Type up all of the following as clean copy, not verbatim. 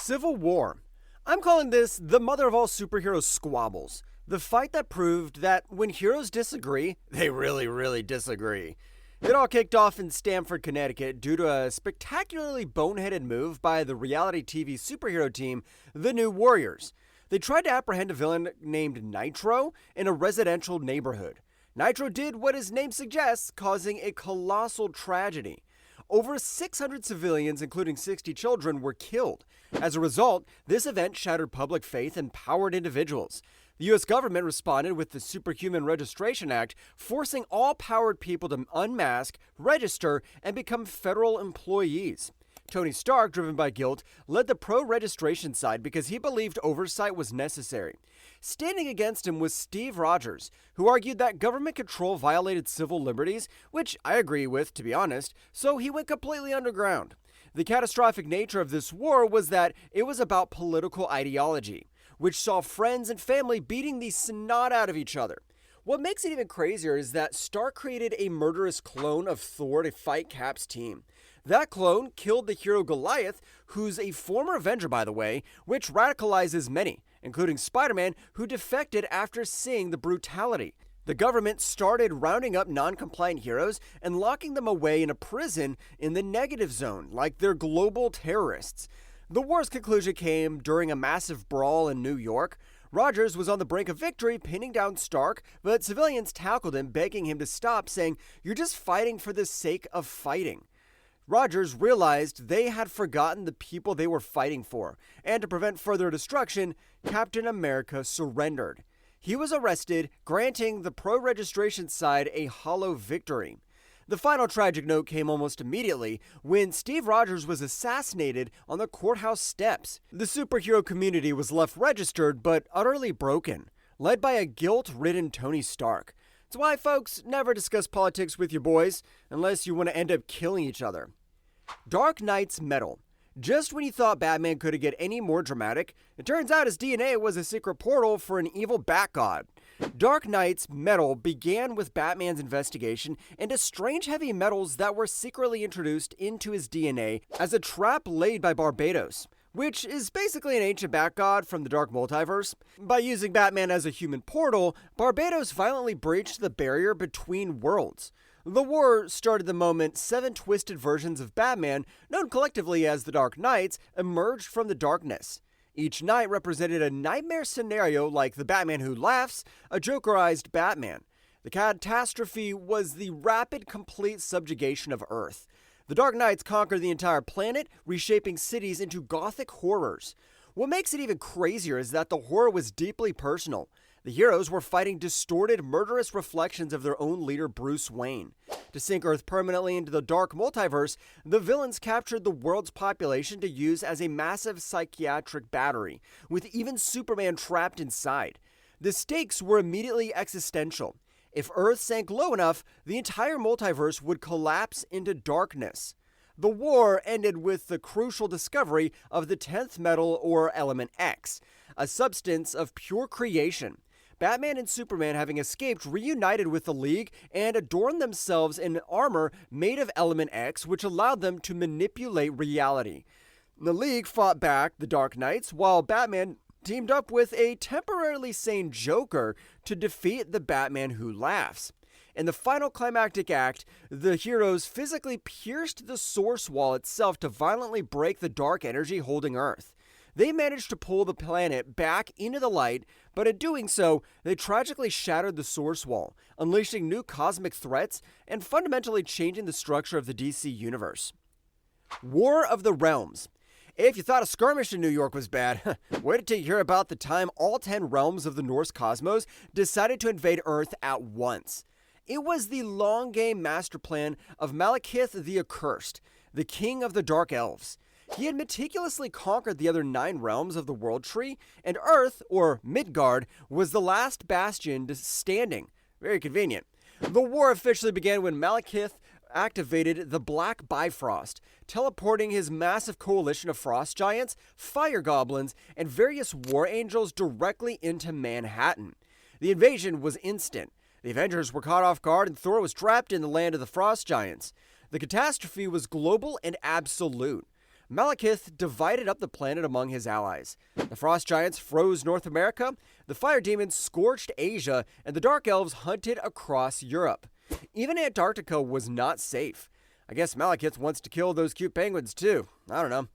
Civil War. I'm calling this the mother of all superhero squabbles. The fight that proved that when heroes disagree, they really disagree. It all kicked off in Stamford, Connecticut due to a spectacularly boneheaded move by the reality TV superhero team, the New Warriors. They tried to apprehend a villain named Nitro in a residential neighborhood. Nitro did what his name suggests, causing a colossal tragedy. Over 600 civilians, including 60 children, were killed. As a result, this event shattered public faith and empowered individuals. The US government responded with the Superhuman Registration Act, forcing all powered people to unmask, register, and become federal employees. Tony Stark, driven by guilt, led the pro-registration side because he believed oversight was necessary. Standing against him was Steve Rogers, who argued that government control violated civil liberties, which I agree with, to be honest, so he went completely underground. The catastrophic nature of this war was that it was about political ideology, which saw friends and family beating the snot out of each other. What makes it even crazier is that Stark created a murderous clone of Thor to fight Cap's team. That clone killed the hero Goliath, who's a former Avenger by the way, which radicalizes many, including Spider-Man, who defected after seeing the brutality. The government started rounding up non-compliant heroes and locking them away in a prison in the negative zone, like they're global terrorists. The war's conclusion came during a massive brawl in New York. Rogers was on the brink of victory, pinning down Stark, but civilians tackled him, begging him to stop, saying, "You're just fighting for the sake of fighting." Rogers realized they had forgotten the people they were fighting for, and to prevent further destruction, Captain America surrendered. He was arrested, granting the pro-registration side a hollow victory. The final tragic note came almost immediately when Steve Rogers was assassinated on the courthouse steps. The superhero community was left registered but utterly broken, led by a guilt-ridden Tony Stark. That's why, folks, never discuss politics with your boys unless you want to end up killing each other. Dark Knight's Metal. Just when you thought Batman couldn't get any more dramatic, it turns out his DNA was a secret portal for an evil bat god. Dark Knight's Metal began with Batman's investigation into strange heavy metals that were secretly introduced into his DNA as a trap laid by Barbados, which is basically an ancient bat god from the Dark Multiverse. By using Batman as a human portal, Barbados violently breached the barrier between worlds. The war started the moment 7 twisted versions of Batman, known collectively as the Dark Knights, emerged from the darkness. Each knight represented a nightmare scenario like the Batman who laughs, a Jokerized Batman. The catastrophe was the rapid, complete subjugation of Earth. The Dark Knights conquered the entire planet, reshaping cities into gothic horrors. What makes it even crazier is that the horror was deeply personal. The heroes were fighting distorted, murderous reflections of their own leader, Bruce Wayne. To sink Earth permanently into the dark multiverse, the villains captured the world's population to use as a massive psychiatric battery, with even Superman trapped inside. The stakes were immediately existential. If Earth sank low enough, the entire multiverse would collapse into darkness. The war ended with the crucial discovery of the 10th metal, or Element X, a substance of pure creation. Batman and Superman, having escaped, reunited with the League and adorned themselves in armor made of Element X, which allowed them to manipulate reality. The League fought back the Dark Knights, while Batman teamed up with a temporarily sane Joker to defeat the Batman who laughs. In the final climactic act, the heroes physically pierced the source wall itself to violently break the dark energy holding Earth. They managed to pull the planet back into the light, but in doing so, they tragically shattered the source wall, unleashing new cosmic threats and fundamentally changing the structure of the DC universe. War of the Realms. If you thought a skirmish in New York was bad, wait till you hear about the time all 10 realms of the Norse cosmos decided to invade Earth at once. It was the long game master plan of Malekith the Accursed, the king of the Dark Elves. He had meticulously conquered the other 9 realms of the World Tree, and Earth, or Midgard, was the last bastion standing. Very convenient. The war officially began when Malekith activated the Black Bifrost, teleporting his massive coalition of frost giants, fire goblins, and various war angels directly into Manhattan. The invasion was instant. The Avengers were caught off guard and Thor was trapped in the land of the frost giants. The catastrophe was global and absolute. Malekith divided up the planet among his allies. The Frost Giants froze North America, the Fire Demons scorched Asia, and the Dark Elves hunted across Europe. Even Antarctica was not safe. I guess Malekith wants to kill those cute penguins too. I don't know.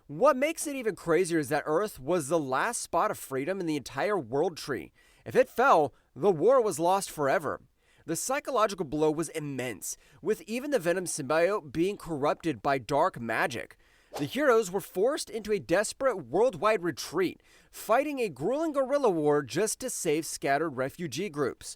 What makes it even crazier is that Earth was the last spot of freedom in the entire world tree. If it fell, the war was lost forever. The psychological blow was immense, with even the Venom symbiote being corrupted by dark magic. The heroes were forced into a desperate worldwide retreat, fighting a grueling guerrilla war just to save scattered refugee groups.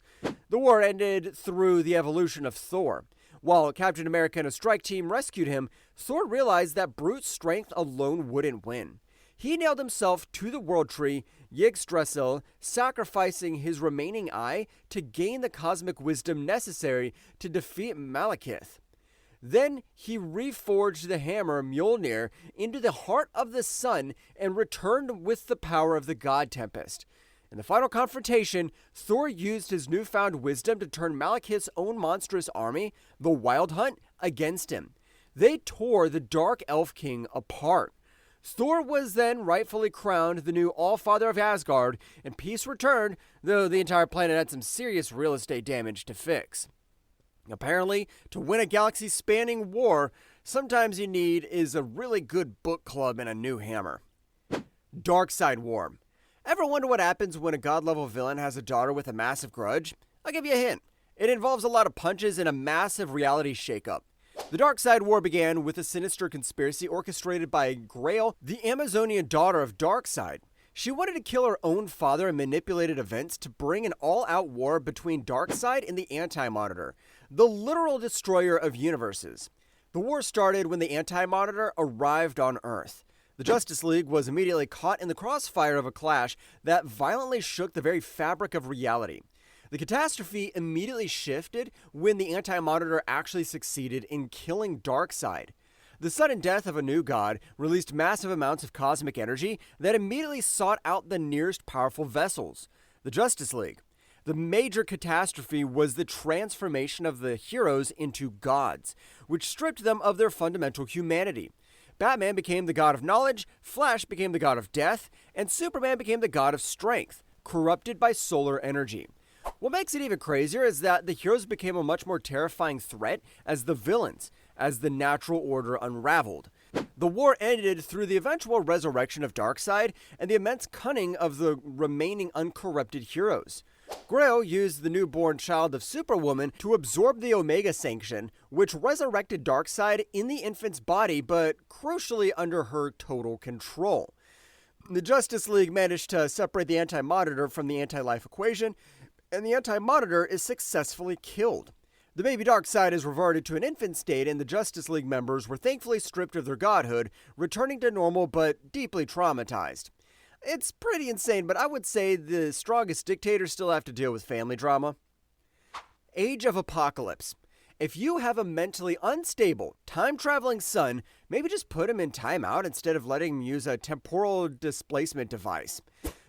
The war ended through the evolution of Thor. While Captain America and a strike team rescued him, Thor realized that brute strength alone wouldn't win. He nailed himself to the World Tree, Yggdrasil, sacrificing his remaining eye to gain the cosmic wisdom necessary to defeat Malekith. Then he reforged the hammer Mjolnir into the heart of the sun and returned with the power of the God Tempest. In the final confrontation, Thor used his newfound wisdom to turn Malekith's own monstrous army, the Wild Hunt, against him. They tore the Dark Elf King apart. Thor was then rightfully crowned the new All-Father of Asgard, and peace returned, though the entire planet had some serious real estate damage to fix. Apparently, to win a galaxy-spanning war, sometimes you need is a really good book club and a new hammer. Darkseid War. Ever wonder what happens when a god-level villain has a daughter with a massive grudge? I'll give you a hint. It involves a lot of punches and a massive reality shakeup. The Darkseid War began with a sinister conspiracy orchestrated by Grail, the Amazonian daughter of Darkseid. She wanted to kill her own father and manipulated events to bring an all-out war between Darkseid and the Anti-Monitor, the literal destroyer of universes. The war started when the Anti-Monitor arrived on Earth. The Justice League was immediately caught in the crossfire of a clash that violently shook the very fabric of reality. The catastrophe immediately shifted when the Anti-Monitor actually succeeded in killing Darkseid. The sudden death of a new god released massive amounts of cosmic energy that immediately sought out the nearest powerful vessels, the Justice League. The major catastrophe was the transformation of the heroes into gods, which stripped them of their fundamental humanity. Batman became the god of knowledge, Flash became the god of death, and Superman became the god of strength, corrupted by solar energy. What makes it even crazier is that the heroes became a much more terrifying threat as the villains, as the natural order unraveled. The war ended through the eventual resurrection of Darkseid and the immense cunning of the remaining uncorrupted heroes. Grail used the newborn child of Superwoman to absorb the Omega Sanction, which resurrected Darkseid in the infant's body, but crucially under her total control. The Justice League managed to separate the Anti-Monitor from the anti-life equation, and the Anti-Monitor is successfully killed. The baby Darkseid is reverted to an infant state, and the Justice League members were thankfully stripped of their godhood, returning to normal but deeply traumatized. It's pretty insane, but I would say the strongest dictators still have to deal with family drama. Age of Apocalypse. If you have a mentally unstable, time-traveling son, maybe just put him in timeout instead of letting him use a temporal displacement device.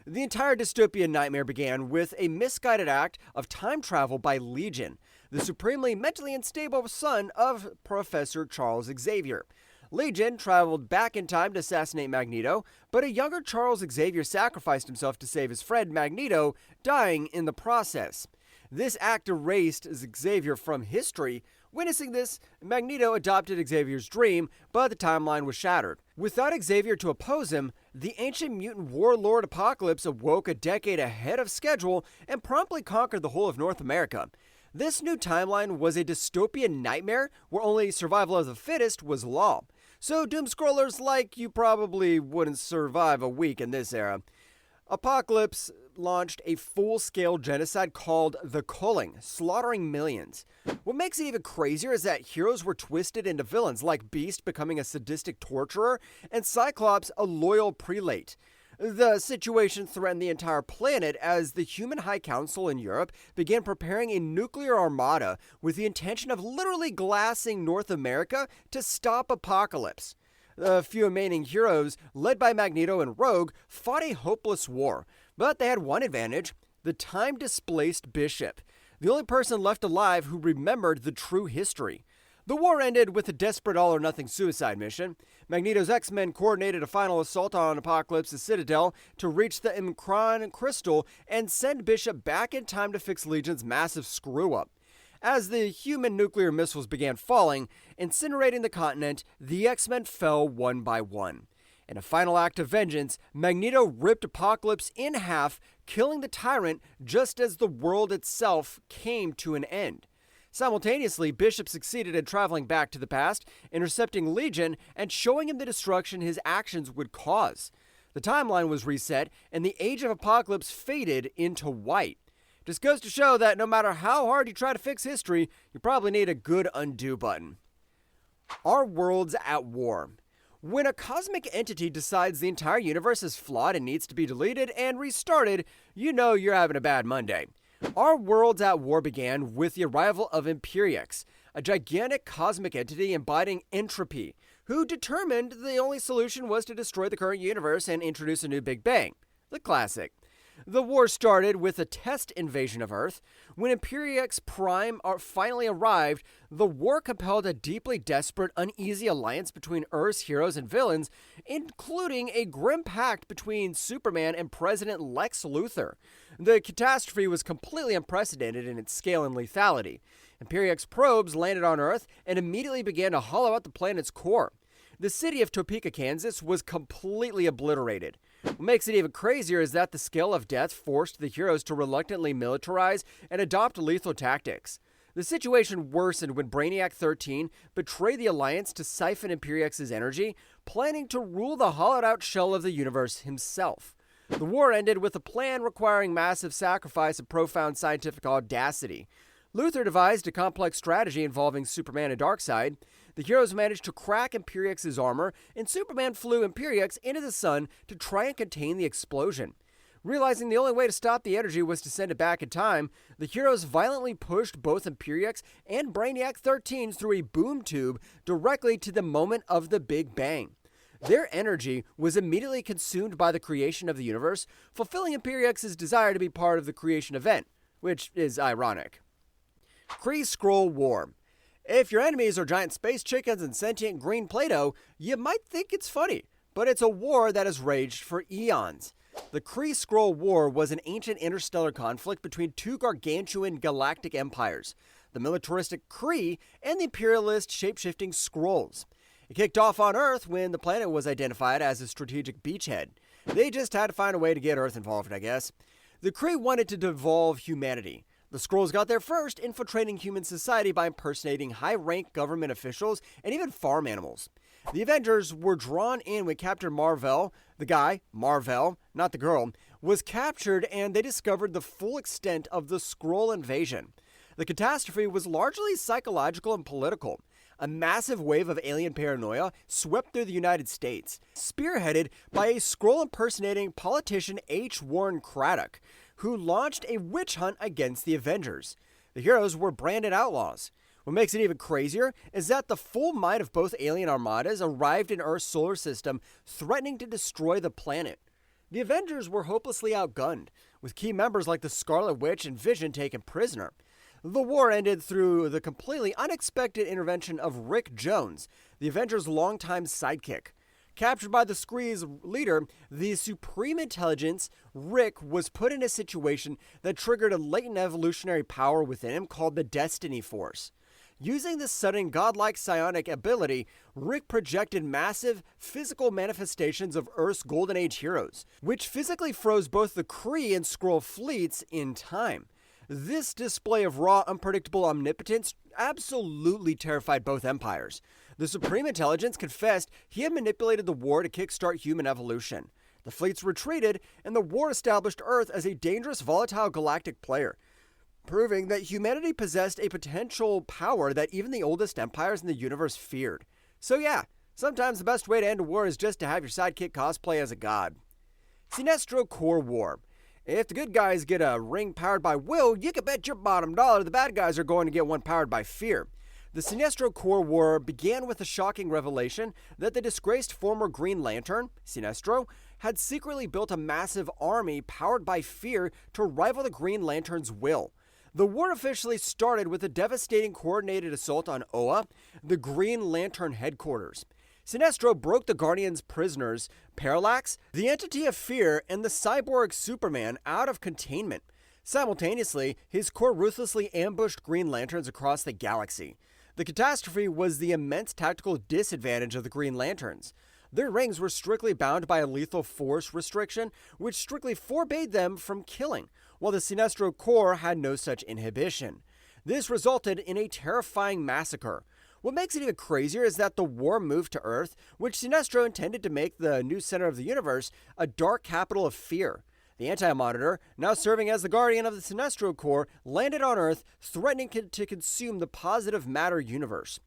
The entire dystopian nightmare began with a misguided act of time travel by Legion, the supremely mentally unstable son of Professor Charles Xavier. Legion traveled back in time to assassinate Magneto, but a younger Charles Xavier sacrificed himself to save his friend Magneto, dying in the process. This act erased Xavier from history. Witnessing this, Magneto adopted Xavier's dream, but the timeline was shattered. Without Xavier to oppose him, the ancient mutant warlord Apocalypse awoke a decade ahead of schedule and promptly conquered the whole of North America. This new timeline was a dystopian nightmare where only survival of the fittest was law. So doomscrollers like you probably wouldn't survive a week in this era. Apocalypse launched a full-scale genocide called The Culling, slaughtering millions. What makes it even crazier is that heroes were twisted into villains, like Beast becoming a sadistic torturer, and Cyclops a loyal prelate. The situation threatened the entire planet as the Human High Council in Europe began preparing a nuclear armada with the intention of literally glassing North America to stop Apocalypse. The few remaining heroes, led by Magneto and Rogue, fought a hopeless war, but they had one advantage: the time-displaced Bishop, the only person left alive who remembered the true history. The war ended with a desperate all-or-nothing suicide mission. Magneto's X-Men coordinated a final assault on Apocalypse's Citadel to reach the Imkron crystal and send Bishop back in time to fix Legion's massive screw-up. As the human nuclear missiles began falling, incinerating the continent, the X-Men fell one by one. In a final act of vengeance, Magneto ripped Apocalypse in half, killing the Tyrant just as the world itself came to an end. Simultaneously, Bishop succeeded in traveling back to the past, intercepting Legion, and showing him the destruction his actions would cause. The timeline was reset, and the Age of Apocalypse faded into white. Just goes to show that no matter how hard you try to fix history, you probably need a good undo button. Our world's at war. When a cosmic entity decides the entire universe is flawed and needs to be deleted and restarted, you know you're having a bad Monday. Our world's at war began with the arrival of Imperiex, a gigantic cosmic entity embodying entropy, who determined the only solution was to destroy the current universe and introduce a new Big Bang. The classic. The war started with a test invasion of Earth. When Imperiex Prime finally arrived, the war compelled a deeply desperate, uneasy alliance between Earth's heroes and villains, including a grim pact between Superman and President Lex Luthor. The catastrophe was completely unprecedented in its scale and lethality. Imperiex probes landed on Earth and immediately began to hollow out the planet's core. The city of Topeka, Kansas was completely obliterated. What makes it even crazier is that the scale of death forced the heroes to reluctantly militarize and adopt lethal tactics. The situation worsened when Brainiac 13 betrayed the Alliance to siphon Imperix's energy, planning to rule the hollowed-out shell of the universe himself. The war ended with a plan requiring massive sacrifice and profound scientific audacity. Luthor devised a complex strategy involving Superman and Darkseid. The heroes managed to crack Imperix's armor, and Superman flew Imperiex into the sun to try and contain the explosion. Realizing the only way to stop the energy was to send it back in time, the heroes violently pushed both Imperiex and Brainiac 13 through a boom tube directly to the moment of the Big Bang. Their energy was immediately consumed by the creation of the universe, fulfilling Imperix's desire to be part of the creation event, which is ironic. Kree-Skrull War. If your enemies are giant space chickens and sentient green Play-Doh, you might think it's funny, but it's a war that has raged for eons. The Kree-Skrull War was an ancient interstellar conflict between two gargantuan galactic empires, the militaristic Kree and the imperialist shape-shifting Skrulls. It kicked off on Earth when the planet was identified as a strategic beachhead. They just had to find a way to get Earth involved, I guess. The Kree wanted to devolve humanity. The Skrulls got there first, infiltrating human society by impersonating high-rank government officials and even farm animals. The Avengers were drawn in when Captain Marvel, the guy, Marvel, not the girl, was captured, and they discovered the full extent of the Skrull invasion. The catastrophe was largely psychological and political. A massive wave of alien paranoia swept through the United States, spearheaded by a Skrull impersonating politician H. Warren Craddock, who launched a witch hunt against the Avengers. The heroes were branded outlaws. What makes it even crazier is that the full might of both alien armadas arrived in Earth's solar system, threatening to destroy the planet. The Avengers were hopelessly outgunned, with key members like the Scarlet Witch and Vision taken prisoner. The war ended through the completely unexpected intervention of Rick Jones, the Avengers' longtime sidekick. Captured by the Skree's leader, the Supreme Intelligence, Rick was put in a situation that triggered a latent evolutionary power within him called the Destiny Force. Using this sudden godlike psionic ability, Rick projected massive physical manifestations of Earth's Golden Age heroes, which physically froze both the Kree and Skrull fleets in time. This display of raw, unpredictable omnipotence absolutely terrified both empires. The Supreme Intelligence confessed he had manipulated the war to kickstart human evolution. The fleets retreated, and the war established Earth as a dangerous, volatile galactic player, proving that humanity possessed a potential power that even the oldest empires in the universe feared. So yeah, sometimes the best way to end a war is just to have your sidekick cosplay as a god. Sinestro Corps War. If the good guys get a ring powered by will, you can bet your bottom dollar the bad guys are going to get one powered by fear. The Sinestro Corps War began with a shocking revelation that the disgraced former Green Lantern, Sinestro, had secretly built a massive army powered by fear to rival the Green Lantern's will. The war officially started with a devastating coordinated assault on Oa, the Green Lantern headquarters. Sinestro broke the Guardians' prisoners, Parallax, the Entity of Fear, and the cyborg Superman out of containment. Simultaneously, his corps ruthlessly ambushed Green Lanterns across the galaxy. The catastrophe was the immense tactical disadvantage of the Green Lanterns. Their rings were strictly bound by a lethal force restriction, which strictly forbade them from killing, while the Sinestro Corps had no such inhibition. This resulted in a terrifying massacre. What makes it even crazier is that the war moved to Earth, which Sinestro intended to make the new center of the universe a dark capital of fear. The Anti-Monitor, now serving as the guardian of the Sinestro Corps, landed on Earth, threatening to consume the positive matter universe.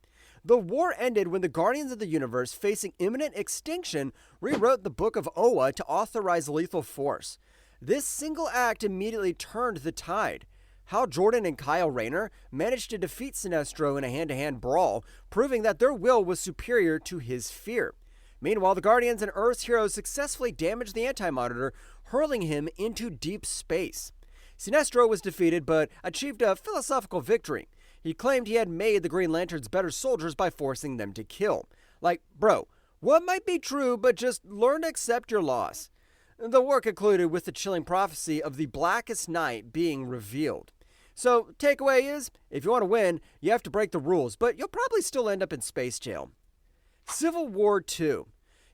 The war ended when the Guardians of the Universe, facing imminent extinction, rewrote the Book of Oa to authorize lethal force. This single act immediately turned the tide. Hal Jordan and Kyle Rayner managed to defeat Sinestro in a hand-to-hand brawl, proving that their will was superior to his fear. Meanwhile, the Guardians and Earth's heroes successfully damaged the Anti-Monitor, hurling him into deep space. Sinestro was defeated but achieved a philosophical victory. He claimed he had made the Green Lanterns better soldiers by forcing them to kill. Like, bro, what might be true, but just learn to accept your loss. The war concluded with the chilling prophecy of the Blackest Night being revealed. So, takeaway is, if you want to win, you have to break the rules, but you'll probably still end up in space jail. Civil War II.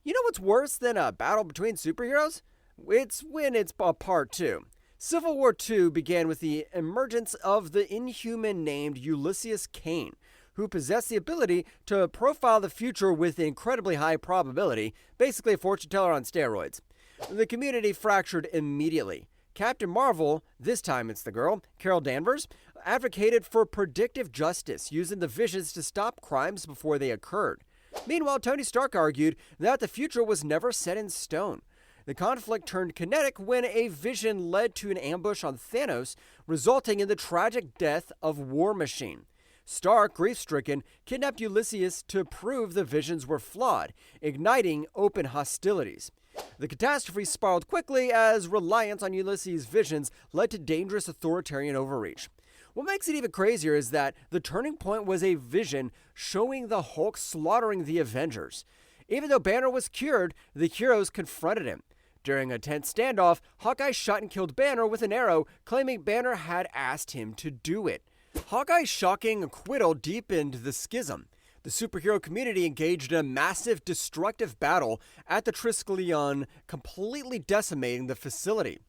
You know what's worse than a battle between superheroes? It's when it's a part 2. Civil War II began with the emergence of the inhuman named Ulysses Kane, who possessed the ability to profile the future with incredibly high probability, basically a fortune teller on steroids. The community fractured immediately. Captain Marvel, this time it's the girl, Carol Danvers, advocated for predictive justice, using the visions to stop crimes before they occurred. Meanwhile, Tony Stark argued that the future was never set in stone. The conflict turned kinetic when a vision led to an ambush on Thanos, resulting in the tragic death of War Machine. Stark, grief-stricken, kidnapped Ulysses to prove the visions were flawed, igniting open hostilities. The catastrophe spiraled quickly as reliance on Ulysses' visions led to dangerous authoritarian overreach. What makes it even crazier is that the turning point was a vision showing the Hulk slaughtering the Avengers. Even though Banner was cured, the heroes confronted him. During a tense standoff, Hawkeye shot and killed Banner with an arrow, claiming Banner had asked him to do it. Hawkeye's shocking acquittal deepened the schism. The superhero community engaged in a massive, destructive battle at the Triskelion, completely decimating the facility.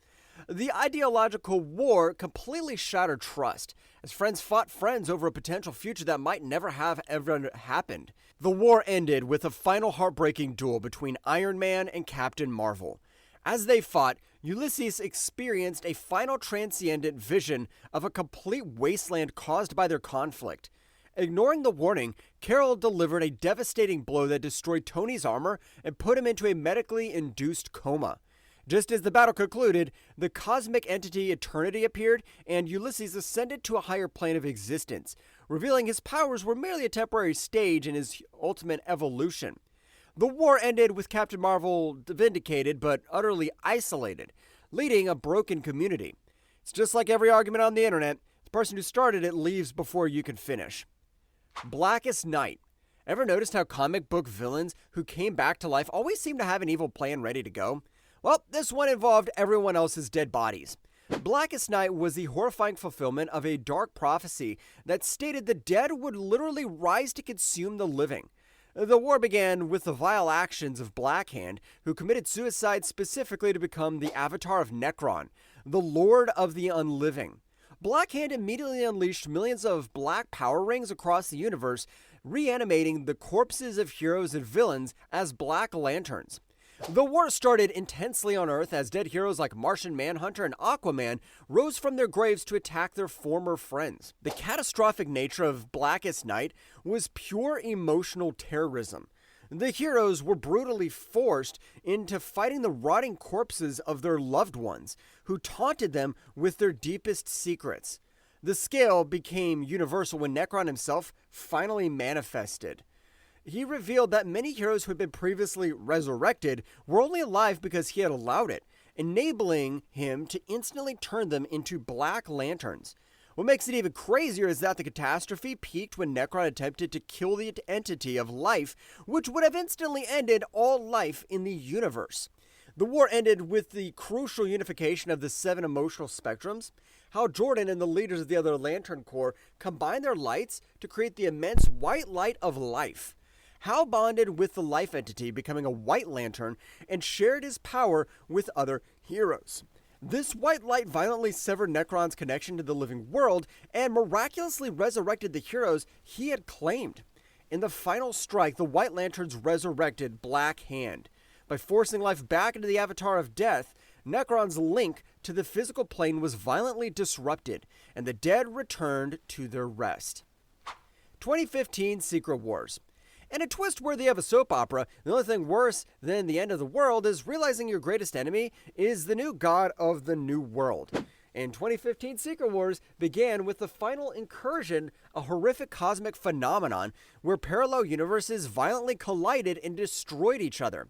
The ideological war completely shattered trust, as friends fought friends over a potential future that might never have ever happened. The war ended with a final heartbreaking duel between Iron Man and Captain Marvel. As they fought, Ulysses experienced a final transcendent vision of a complete wasteland caused by their conflict. Ignoring the warning, Carol delivered a devastating blow that destroyed Tony's armor and put him into a medically induced coma. Just as the battle concluded, the cosmic entity Eternity appeared, and Ulysses ascended to a higher plane of existence, revealing his powers were merely a temporary stage in his ultimate evolution. The war ended with Captain Marvel vindicated but utterly isolated, leading a broken community. It's just like every argument on the internet, the person who started it leaves before you can finish. Blackest Night. Ever noticed how comic book villains who came back to life always seem to have an evil plan ready to go? Well, this one involved everyone else's dead bodies. Blackest Night was the horrifying fulfillment of a dark prophecy that stated the dead would literally rise to consume the living. The war began with the vile actions of Blackhand, who committed suicide specifically to become the avatar of Necron, the Lord of the Unliving. Blackhand immediately unleashed millions of black power rings across the universe, reanimating the corpses of heroes and villains as Black Lanterns. The war started intensely on Earth as dead heroes like Martian Manhunter and Aquaman rose from their graves to attack their former friends. The catastrophic nature of Blackest Night was pure emotional terrorism. The heroes were brutally forced into fighting the rotting corpses of their loved ones, who taunted them with their deepest secrets. The scale became universal when Necron himself finally manifested. He revealed that many heroes who had been previously resurrected were only alive because he had allowed it, enabling him to instantly turn them into Black Lanterns. What makes it even crazier is that the catastrophe peaked when Necron attempted to kill the entity of life, which would have instantly ended all life in the universe. The war ended with the crucial unification of the 7 emotional spectrums. Hal Jordan and the leaders of the other Lantern Corps combined their lights to create the immense white light of life. Hal bonded with the life entity, becoming a White Lantern, and shared his power with other heroes. This white light violently severed Necron's connection to the living world and miraculously resurrected the heroes he had claimed. In the final strike, the White Lanterns resurrected Black Hand. By forcing life back into the avatar of death, Necron's link to the physical plane was violently disrupted, and the dead returned to their rest. 2015 Secret Wars. In a twist worthy of a soap opera, the only thing worse than the end of the world is realizing your greatest enemy is the new god of the new world. In 2015, Secret Wars began with the final incursion, a horrific cosmic phenomenon where parallel universes violently collided and destroyed each other.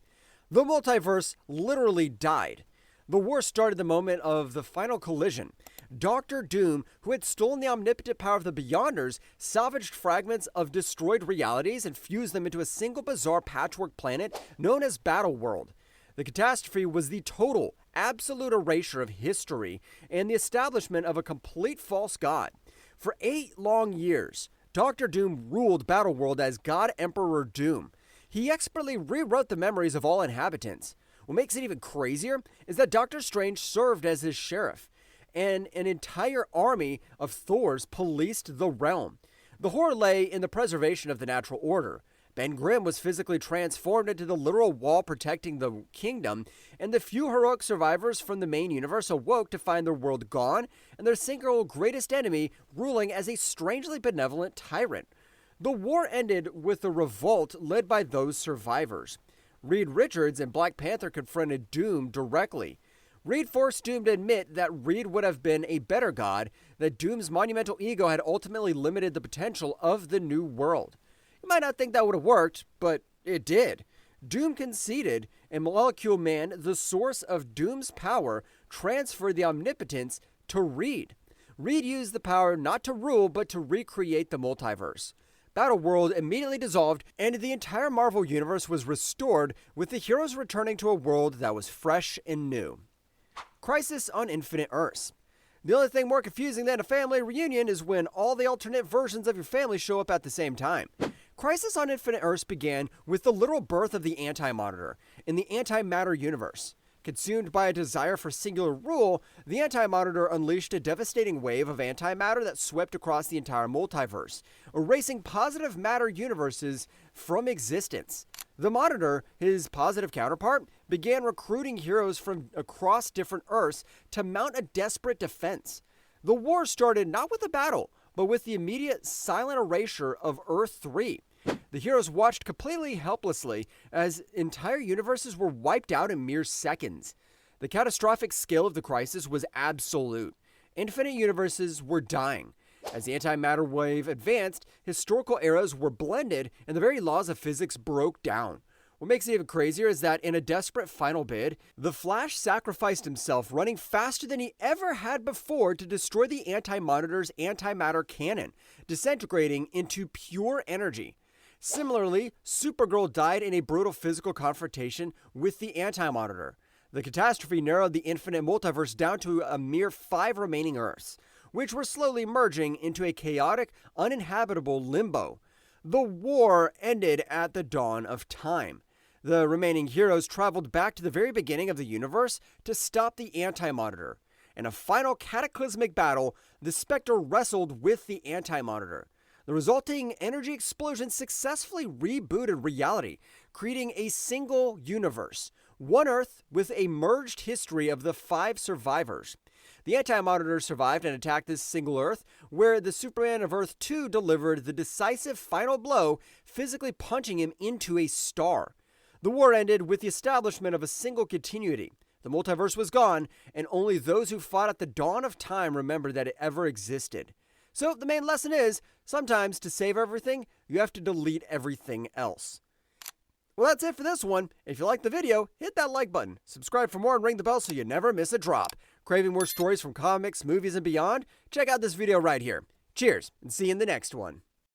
The multiverse literally died. The war started the moment of the final collision. Dr. Doom, who had stolen the omnipotent power of the Beyonders, salvaged fragments of destroyed realities and fused them into a single bizarre patchwork planet known as Battleworld. The catastrophe was the total, absolute erasure of history and the establishment of a complete false god. For 8 long years, Dr. Doom ruled Battleworld as God Emperor Doom. He expertly rewrote the memories of all inhabitants. What makes it even crazier is that Doctor Strange served as his sheriff, and an entire army of Thors policed the realm. The horror lay in the preservation of the natural order. Ben Grimm was physically transformed into the literal wall protecting the kingdom, and the few heroic survivors from the main universe awoke to find their world gone and their single greatest enemy ruling as a strangely benevolent tyrant. The war ended with a revolt led by those survivors. Reed Richards and Black Panther confronted Doom directly. Reed forced Doom to admit that Reed would have been a better god, that Doom's monumental ego had ultimately limited the potential of the new world. You might not think that would have worked, but it did. Doom conceded, and Molecule Man, the source of Doom's power, transferred the omnipotence to Reed. Reed used the power not to rule, but to recreate the multiverse. Battleworld immediately dissolved, and the entire Marvel Universe was restored, with the heroes returning to a world that was fresh and new. Crisis on Infinite Earths. The only thing more confusing than a family reunion is when all the alternate versions of your family show up at the same time. Crisis on Infinite Earths began with the literal birth of the Anti-Monitor in the Antimatter universe. Consumed by a desire for singular rule, the Anti-Monitor unleashed a devastating wave of antimatter that swept across the entire multiverse, erasing positive matter universes from existence. The Monitor, his positive counterpart, began recruiting heroes from across different Earths to mount a desperate defense. The war started not with a battle, but with the immediate silent erasure of Earth 3. The heroes watched completely helplessly as entire universes were wiped out in mere seconds. The catastrophic scale of the crisis was absolute. Infinite universes were dying. As the antimatter wave advanced, historical eras were blended and the very laws of physics broke down. What makes it even crazier is that in a desperate final bid, the Flash sacrificed himself, running faster than he ever had before to destroy the Anti-Monitor's antimatter cannon, disintegrating into pure energy. Similarly, Supergirl died in a brutal physical confrontation with the Anti-Monitor. The catastrophe narrowed the infinite multiverse down to a mere 5 remaining Earths, which were slowly merging into a chaotic, uninhabitable limbo. The war ended at the dawn of time. The remaining heroes traveled back to the very beginning of the universe to stop the Anti-Monitor. In a final cataclysmic battle, the Spectre wrestled with the Anti-Monitor. The resulting energy explosion successfully rebooted reality, creating a single universe, one Earth with a merged history of the 5 survivors. The Anti-Monitor survived and attacked this single Earth, where the Superman of Earth 2 delivered the decisive final blow, physically punching him into a star. The war ended with the establishment of a single continuity. The multiverse was gone, and only those who fought at the dawn of time remembered that it ever existed. So the main lesson is, sometimes to save everything, you have to delete everything else. Well, that's it for this one. If you liked the video, hit that like button, subscribe for more, and ring the bell so you never miss a drop. Craving more stories from comics, movies, and beyond? Check out this video right here. Cheers, and see you in the next one.